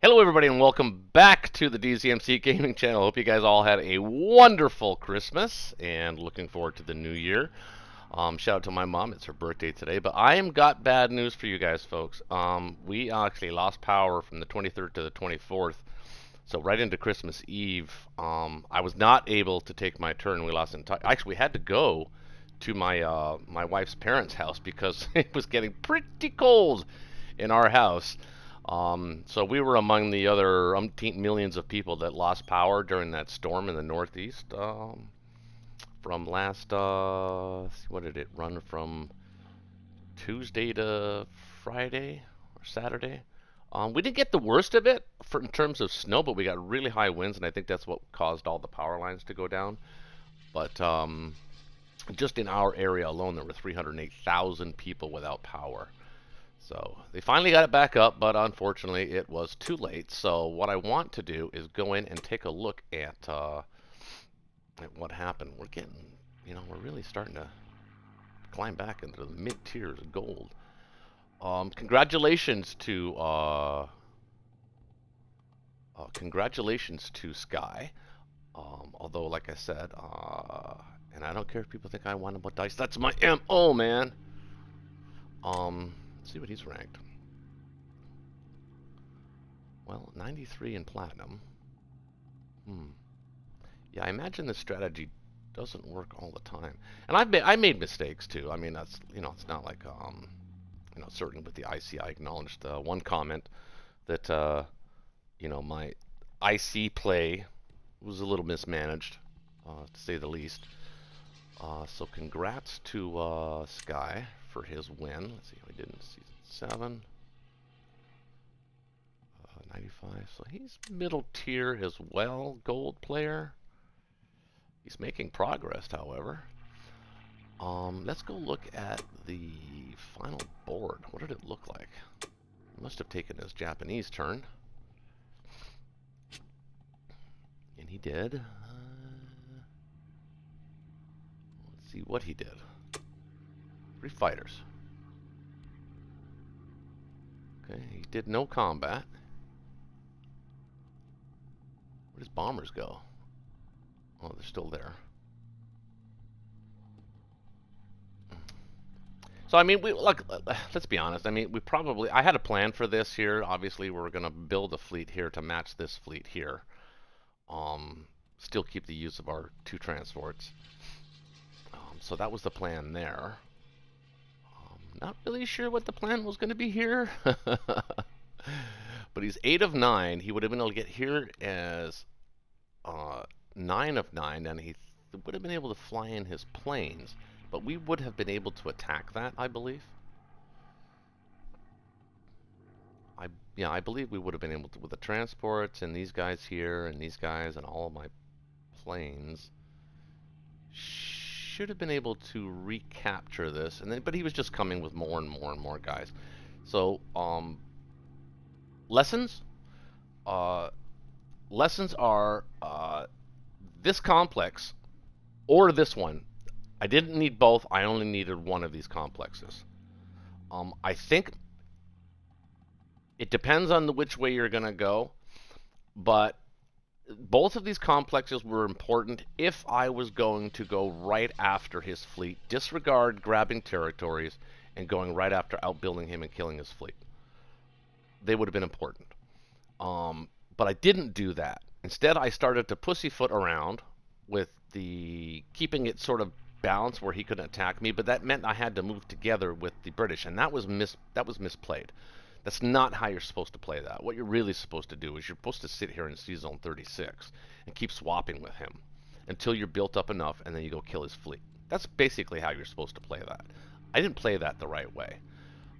Hello, everybody, and welcome back to the DZMC Gaming Channel. Hope you guys all had a wonderful Christmas and looking forward to the new year. Shout out to my mom; it's her birthday today. But I am got bad news for you guys, folks. We actually lost power from the 23rd to the 24th, so right into Christmas Eve. I was not able to take my turn. We lost entire. Actually, we had to go to my wife's parents' house because it was getting pretty cold in our house. So we were among the other umpteen millions of people that lost power during that storm in the Northeast. From last, what did it run from Tuesday to Friday or Saturday? We didn't get the worst of it in terms of snow, but we got really high winds, and I think that's what caused all the power lines to go down. But just in our area alone, there were 308,000 people without power. So they finally got it back up, but unfortunately it was too late. So what I want to do is go in and take a look at what happened. We're getting, we're really starting to climb back into the mid tiers of gold. Congratulations to SKYE. Although, like I said, and I don't care if people think I want about dice. That's my MO, man. Let's see what he's ranked. Well, 93 in platinum. Yeah, I imagine this strategy doesn't work all the time. And I made mistakes too. I mean, that's it's not like certainly with the IC, I acknowledged one comment that my IC play was a little mismanaged, to say the least. So congrats to SKYE for his win. Let's see how he did in season 7. 95. So he's middle tier as well, gold player. He's making progress, however. Let's go look at the final board. What did it look like? He must have taken his Japanese turn. And he did. Let's see what he did. 3 fighters. Okay, he did no combat. Where does bombers go? Oh, they're still there. So, I mean, look, let's be honest. I mean, I had a plan for this here. Obviously, we're going to build a fleet here to match this fleet here. Still keep the use of our 2 transports. So that was the plan there. Not really sure what the plan was going to be here. But he's 8 of 9. He would have been able to get here as 9 of 9, and he would have been able to fly in his planes. But we would have been able to attack that, I believe. I believe we would have been able to with the transports and these guys here and these guys and all of my planes. Should have been able to recapture this, and then but he was just coming with more and more and more guys. So lessons lessons are this complex or this one. I didn't need both. I only needed one of these complexes. I think it depends on which way you're gonna go, but both of these complexes were important if I was going to go right after his fleet, disregard grabbing territories, and going right after outbuilding him and killing his fleet. They would have been important. But I didn't do that. Instead, I started to pussyfoot around with the keeping it sort of balanced where he couldn't attack me, but that meant I had to move together with the British, and that was misplayed. That's not how you're supposed to play that. What you're really supposed to do is you're supposed to sit here in C-Zone 36 and keep swapping with him until you're built up enough, and then you go kill his fleet. That's basically how you're supposed to play that. I didn't play that the right way.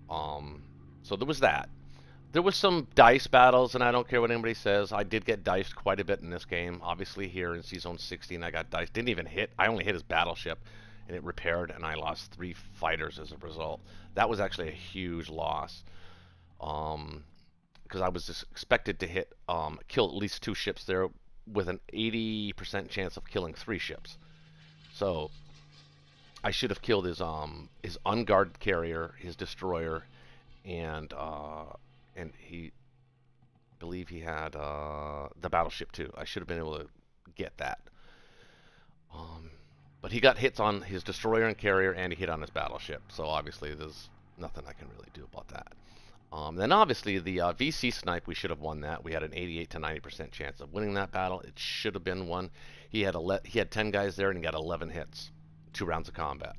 So there was that. There was some dice battles, and I don't care what anybody says. I did get diced quite a bit in this game. Obviously here in C-Zone 16 I got diced. Didn't even hit. I only hit his battleship, and it repaired, and I lost 3 fighters as a result. That was actually a huge loss. Because I was expected to kill at least 2 ships there with an 80% chance of killing 3 ships. So I should have killed his unguarded carrier, his destroyer, and he believe he had the battleship too. I should have been able to get that. Um, but he got hits on his destroyer and carrier, and he hit on his battleship. So obviously, there's nothing I can really do about that. Then obviously the VC snipe, we should have won that. We had an 88 to 90% chance of winning that battle. It should have been one. He had 10 guys there and he got 11 hits, 2 rounds of combat.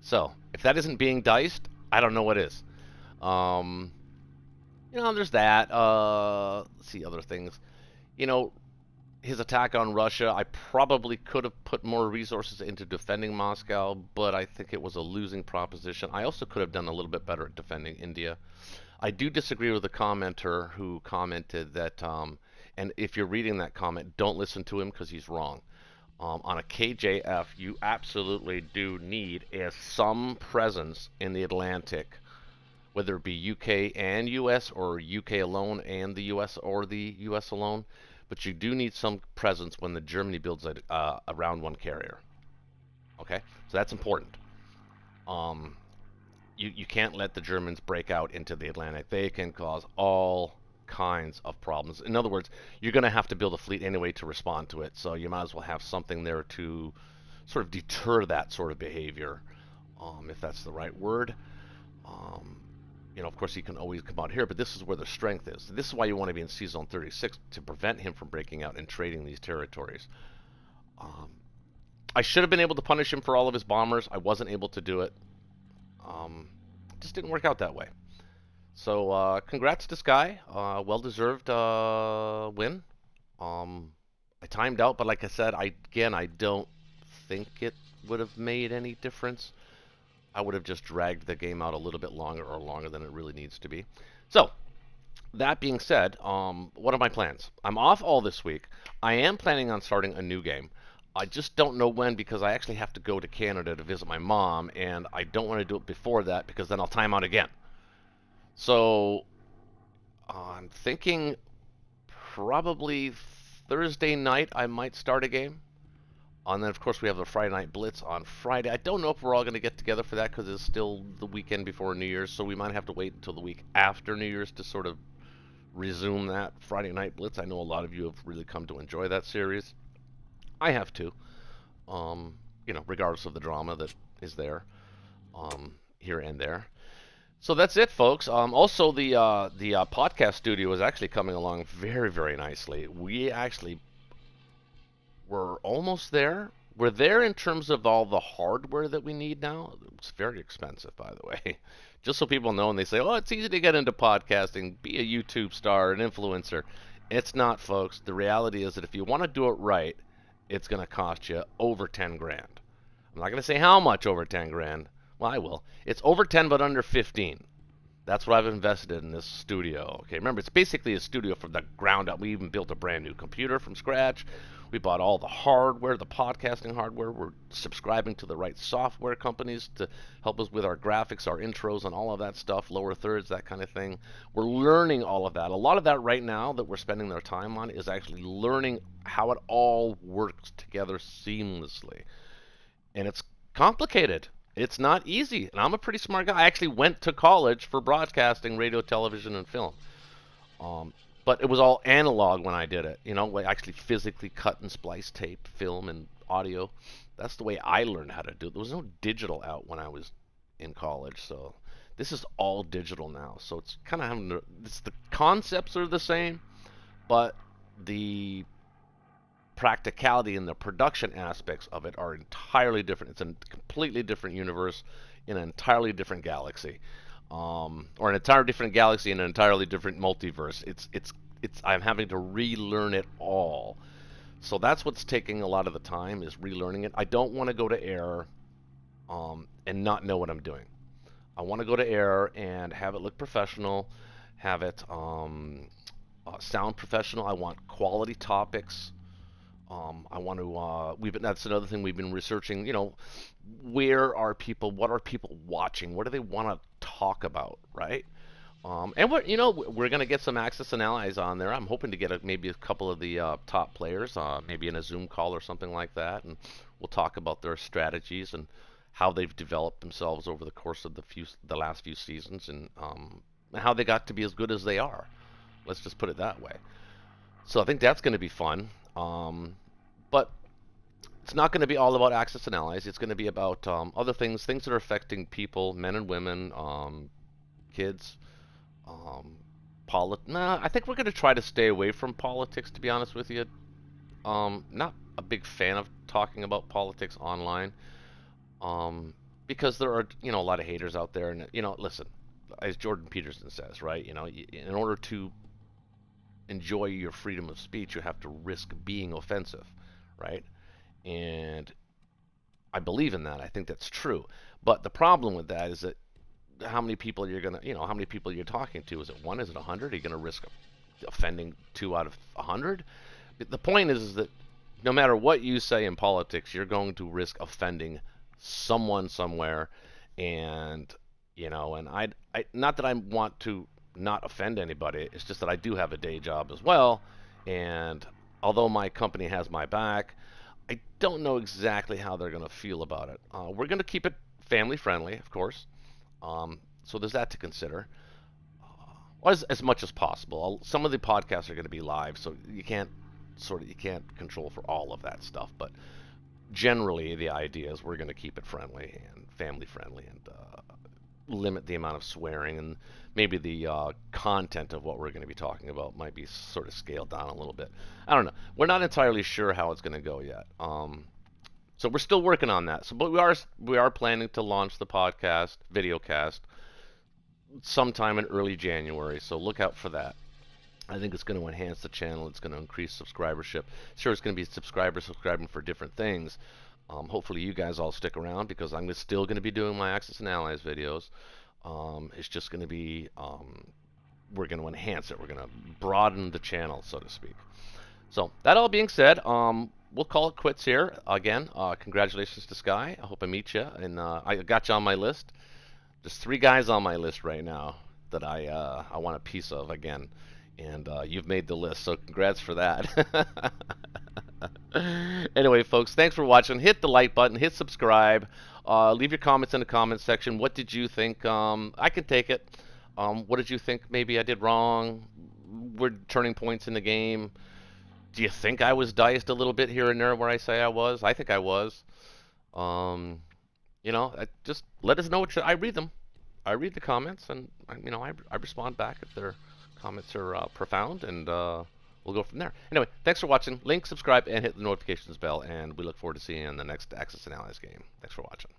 So if that isn't being diced, I don't know what is. Um, there's that. Let's see other things. You know, his attack on Russia, I probably could have put more resources into defending Moscow, but I think it was a losing proposition. I also could have done a little bit better at defending India. I do disagree with the commenter who commented that, and if you're reading that comment, don't listen to him because he's wrong. On a KJF, you absolutely do need some presence in the Atlantic, whether it be UK and US or UK alone and the US or the US alone. But you do need some presence when the Germany builds a round one carrier. Okay, so that's important. Um, you can't let the Germans break out into the Atlantic. They can cause all kinds of problems. In other words, you're going to have to build a fleet anyway to respond to it. So you might as well have something there to sort of deter that sort of behavior, if that's the right word. Um, of course, he can always come out here, but this is where the strength is. This is why you want to be in Sea Zone 36 to prevent him from breaking out and trading these territories. Um, I should have been able to punish him for all of his bombers. I wasn't able to do it. It just didn't work out that way. So, congrats to SKYE. Well-deserved win. I timed out, but like I said, I don't think it would have made any difference. I would have just dragged the game out a little bit longer or longer than it really needs to be. So, that being said, what are my plans? I'm off all this week. I am planning on starting a new game. I just don't know when because I actually have to go to Canada to visit my mom, and I don't want to do it before that because then I'll time out again. So, I'm thinking probably Thursday night I might start a game. And then, of course, we have the Friday Night Blitz on Friday. I don't know if we're all going to get together for that because it's still the weekend before New Year's, so we might have to wait until the week after New Year's to sort of resume that Friday Night Blitz. I know a lot of you have really come to enjoy that series. I have too, regardless of the drama that is there, here and there. So that's it, folks. Also, the podcast studio is actually coming along very, very nicely. We actually we're almost there. We're there in terms of all the hardware that we need now. It's very expensive, by the way. Just so people know, and they say, oh, it's easy to get into podcasting, be a YouTube star, an influencer. It's not, folks. The reality is that if you want to do it right, it's going to cost you over 10 grand. I'm not going to say how much over 10 grand. Well, I will. It's over 10 but under 15. That's what I've invested in this studio. Okay, remember, it's basically a studio from the ground up. We even built a brand new computer from scratch. We bought all the hardware, the podcasting hardware. We're subscribing to the right software companies to help us with our graphics, our intros, and all of that stuff, lower thirds, that kind of thing. We're learning all of that. A lot of that right now that we're spending our time on is actually learning how it all works together seamlessly. And it's complicated. It's not easy. And I'm a pretty smart guy. I actually went to college for broadcasting, radio, television, and film. But it was all analog when I did it. I actually physically cut and splice tape, film, and audio. That's the way I learned how to do it. There was no digital out when I was in college, so this is all digital now. So it's kind of having to, the concepts are the same, but the practicality and the production aspects of it are entirely different. It's a completely different universe in an entirely different galaxy. Or an entirely different galaxy in an entirely different multiverse. I'm having to relearn it all. So that's what's taking a lot of the time is relearning it. I don't want to go to air and not know what I'm doing. I want to go to air and have it look professional, have it sound professional. I want quality topics. I want to. That's another thing we've been researching. Where are people? What are people watching? What do they want to talk about? Right? And we're going to get some Access and Allies on there. I'm hoping to get maybe a couple of the top players, maybe in a Zoom call or something like that, and we'll talk about their strategies and how they've developed themselves over the course of the last few seasons, and how they got to be as good as they are. Let's just put it that way. So I think that's going to be fun. But it's not going to be all about Axis and allies. It's going to be about other things, things that are affecting people, men and women, kids. Um, Nah, I think we're going to try to stay away from politics. To be honest with you, not a big fan of talking about politics online. Because there are, a lot of haters out there, and listen, as Jordan Peterson says, right? In order to enjoy your freedom of speech, you have to risk being offensive, right? And I believe in that. I think that's true. But the problem with that is that how many people you're gonna, how many people you're talking to? Is it one? Is it 100? Are you gonna risk offending 2 out of 100? The point is that no matter what you say in politics, you're going to risk offending someone somewhere, and and not that I want to not offend anybody. It's just that I do have a day job as well, and although my company has my back, I don't know exactly how they're going to feel about it. We're going to keep it family friendly, of course. So there's that to consider. As much as possible. Some of the podcasts are going to be live, so you can't control for all of that stuff. But generally, the idea is we're going to keep it friendly and family friendly, and limit the amount of swearing, and maybe the content of what we're going to be talking about might be sort of scaled down a little bit. I don't know. We're not entirely sure how it's going to go yet. So we're still working on that. But we are planning to launch the podcast, videocast, sometime in early January. So look out for that. I think it's going to enhance the channel. It's going to increase subscribership. Sure, it's going to be subscribing for different things. Hopefully you guys all stick around, because I'm still going to be doing my Axis and Allies videos. It's just going to be, we're going to enhance it. We're going to broaden the channel, so to speak. So that all being said, we'll call it quits here. Again, congratulations to Sky. I hope I meet you, and I got you on my list. There's 3 guys on my list right now that I want a piece of again, and you've made the list, so congrats for that. Anyway, folks, thanks for watching. Hit the like button, hit subscribe, leave your comments in the comments section. What did you think? I can take it. What did you think maybe I did wrong? Were turning points in the game? Do you think I was diced a little bit here and there where I say I was? I think I was. Just let us know what I read them. I read the comments, and I respond back if their comments are profound, and we'll go from there. Anyway, thanks for watching. Link, subscribe, and hit the notifications bell, and we look forward to seeing you in the next Axis and Allies game. Thanks for watching.